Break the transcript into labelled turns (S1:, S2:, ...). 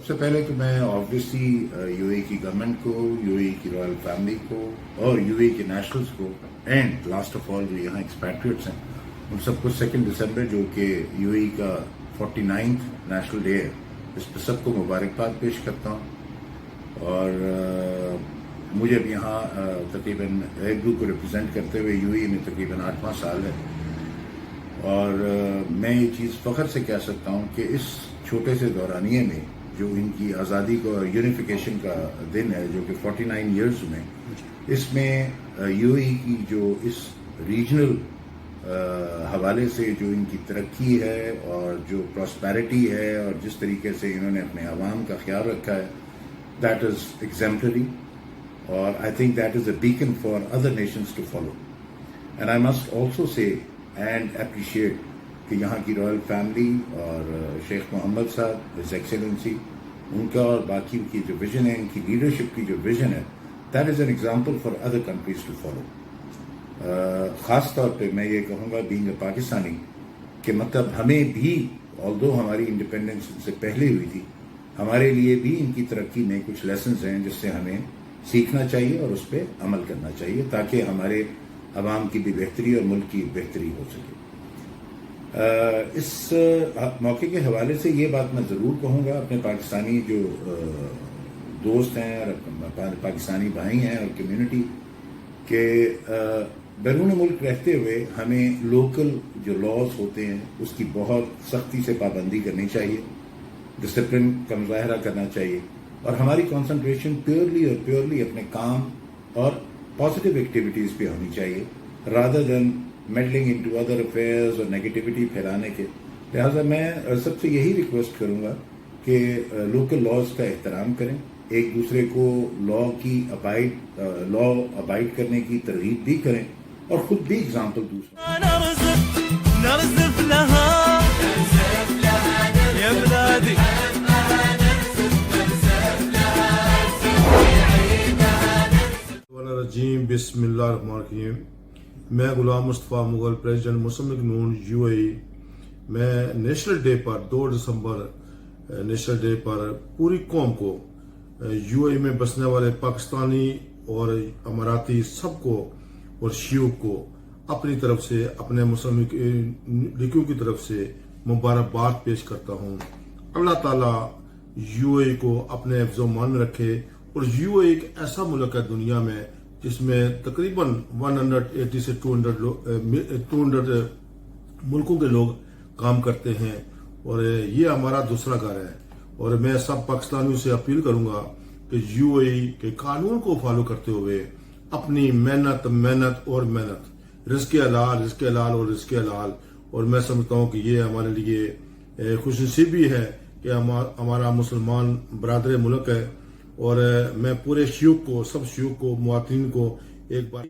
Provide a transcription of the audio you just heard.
S1: سب سے پہلے تو میں آبویسلی یو اے کی گورنمنٹ کو، یو اے کی رائل فیملی کو اور یو اے کے نیشنلز کو اینڈ لاسٹ آف آل جو یہاں ایکسپیٹریٹس ہیں ان سب کو 2 دسمبر جو کہ یو اے کا 49th نیشنل ڈے ہے، اس پہ سب کو مبارکباد پیش کرتا ہوں۔ اور مجھے اب یہاں تقریباً ایک گروپ کو ریپرزینٹ کرتے ہوئے یو اے میں تقریباً 8واں سال ہے، اور میں یہ چیز فخر سے کہہ سکتا ہوں کہ اس چھوٹے سے دورانیے میں جو ان کی آزادی کو یونیفیکیشن کا دن ہے جو کہ 49 ایئرز میں، اس میں یو اے کی جو اس ریجنل حوالے سے جو ان کی ترقی ہے اور جو پراسپیرٹی ہے اور جس طریقے سے انہوں نے اپنے عوام کا خیال رکھا ہے، دیٹ از ایگزیمپلری، اور I think that is a beacon for other nations to follow. And I must also say and appreciate کہ یہاں کی رائل فیملی اور شیخ محمد صاحب ہز ایکسیلنسی، ان کا اور باقی کی جو ویژن ہے، ان کی لیڈرشپ کی جو ویژن ہے، that is an example for other countries to follow. خاص طور پہ میں یہ کہوں گا بینگ اے پاکستانی کہ مطلب ہمیں بھی، آلدو ہماری انڈیپینڈنس سے پہلے ہوئی تھی، ہمارے لیے بھی ان کی ترقی میں کچھ لیسنز ہیں جس سے ہمیں سیکھنا چاہیے اور اس پہ عمل کرنا چاہیے تاکہ ہمارے عوام کی بھی بہتری اور ملک کی بہتری ہو سکے۔ اس موقع کے حوالے سے یہ بات میں ضرور کہوں گا اپنے پاکستانی جو دوست ہیں اور پاکستانی بھائی ہیں اور کمیونٹی کہ بیرون ملک رہتے ہوئے ہمیں لوکل جو لاز ہوتے ہیں اس کی بہت سختی سے پابندی کرنی چاہیے، ڈسپلن کا مظاہرہ کرنا چاہیے، اور ہماری کنسنٹریشن پیورلی اپنے کام اور پازیٹیو ایکٹیویٹیز پہ ہونی چاہیے rather than میڈلنگ into other affairs اور نیگیٹیوٹی پھیلانے کے۔ لہٰذا میں سب سے یہی ریکویسٹ کروں گا کہ لوکل لاز کا احترام کریں، ایک دوسرے کو لا ابائڈ کرنے کی ترغیب بھی کریں اور خود بھی اگزامپل دوسروں۔
S2: نرزف لها يا بلادي
S3: الرجیم، بسم اللہ الرحمن الرحیم۔ میں Ghulam Mustafa Mughal, president Muslim League نون یو اے ای، میں نیشنل ڈے پر 2 دسمبر نیشنل ڈے پر پوری قوم کو، یو اے ای میں بسنے والے پاکستانی اور اماراتی سب کو اور شیعوں کو اپنی طرف سے، اپنے مسلم لیگوں کی طرف سے مبارکباد پیش کرتا ہوں۔ اللہ تعالیٰ یو اے ای کو اپنے حفظ و مان رکھے، اور یو اے ای ایک ایسا ملک ہے دنیا میں جس میں تقریباً 180 سے 200 ملکوں کے لوگ کام کرتے ہیں، اور یہ ہمارا دوسرا گھر ہے۔ اور میں سب پاکستانیوں سے اپیل کروں گا کہ یو اے ای کے قانون کو فالو کرتے ہوئے اپنی محنت رزق حلال اور رزق حلال، اور میں سمجھتا ہوں کہ یہ ہمارے لیے خوش نصیبی ہے کہ ہمارا مسلمان برادر ملک ہے، اور میں پورے شیوخ کو، سب شیوخ کو، مواطنین کو ایک بار